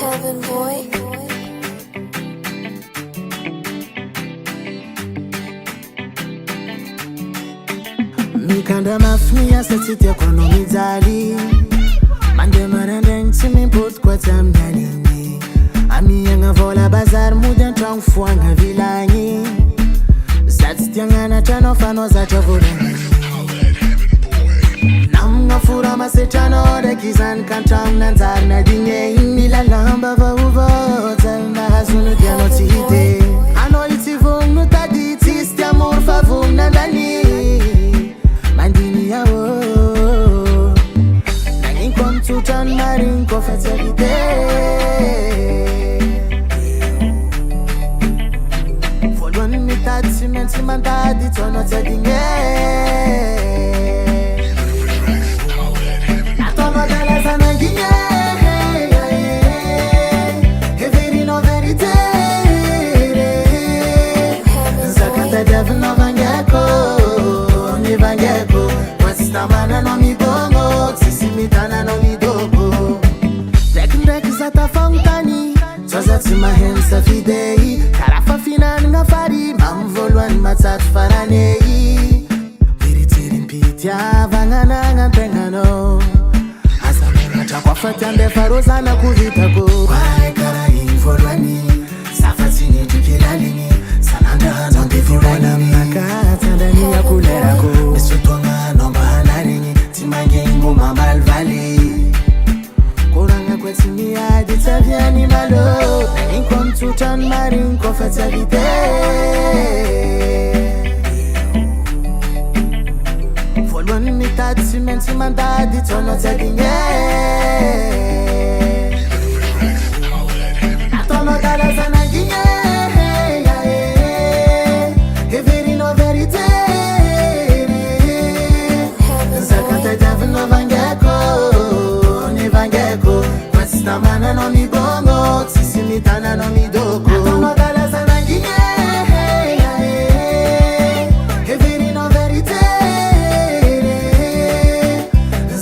Heaven boy. Mikanda mafia setitia kono mizali Mande marandeng timi pot kwa tamdanini Ami yanga vola bazar muden trang fuanga vilanyi Satstianga na chano fano za chavodani Namga fura masechano de kizan kantang nanzar na dinye Mila lamba va uvo Zalna hasunu diano tite Ano iti vung nutadi Tisti amor fa vung nandani Mandini ya wo Nangin kom tutan marin ko fatalite Folwan mi tati menti mandadi tono tadinge Natono dala zananginye Everi no verite Zakata devno vangeko Vangeko, wastamana no mi bongo, sisimitana no mi dogo. Drek zata fontani, tozati mahensa fidei, karafa finan ngafari, mamvolwan matat faranei. Viritirin pitia vangana ngantengano, asamena chakwa fatande farozana kuvitako. Wai kara involwani, safatini tukilalini, sananga no divuwana mnakata ndani ya kulerako. Nesutwanga nomba hanaringi, timangengo mamalvali. Koranga kwetimi adita vyani malo, nangin tutan marin ko fatalite. Folwan mi tati menti mandadi tono tadinge. Atono dala zananginye. Everi no verite. Zakata devno vangeko. Ni vangeko. Wastamana no mi bongo. Sisimitana no mi dogo. Atono dala zananginye. Everi no verite.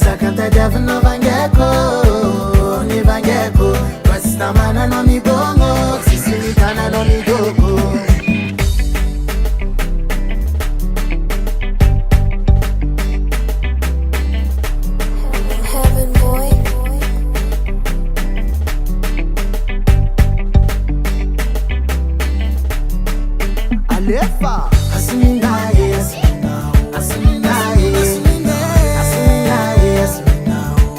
Zakata devno vangeko. Ni vangeko. Wastamana no mi bongo. Sisimitana no mi dogo. Heaven boy. Alefa Asmina yes Asmina yes Asmina yes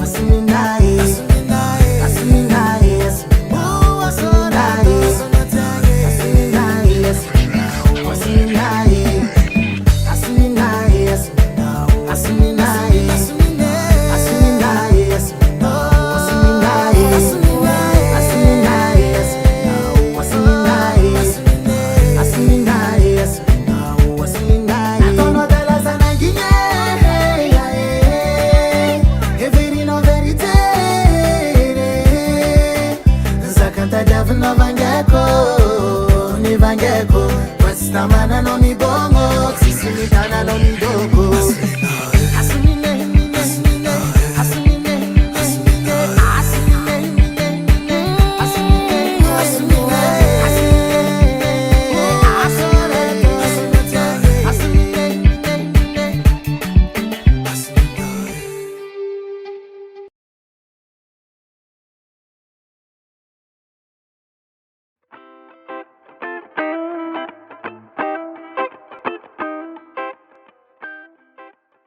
Asmina yes Asmina yes Oh Asmina yes Asmina yes Asmina yes Asmina yes Asmina yes Asmina yes Asmina yes Asmina yes Asmina yes Asmina yes, Asmina yes. Atono dala zananginye, everi no verite. Zakata devno vangeko, ni vangeko. Wastamana no mi bongo, sisimitana no mi dogo.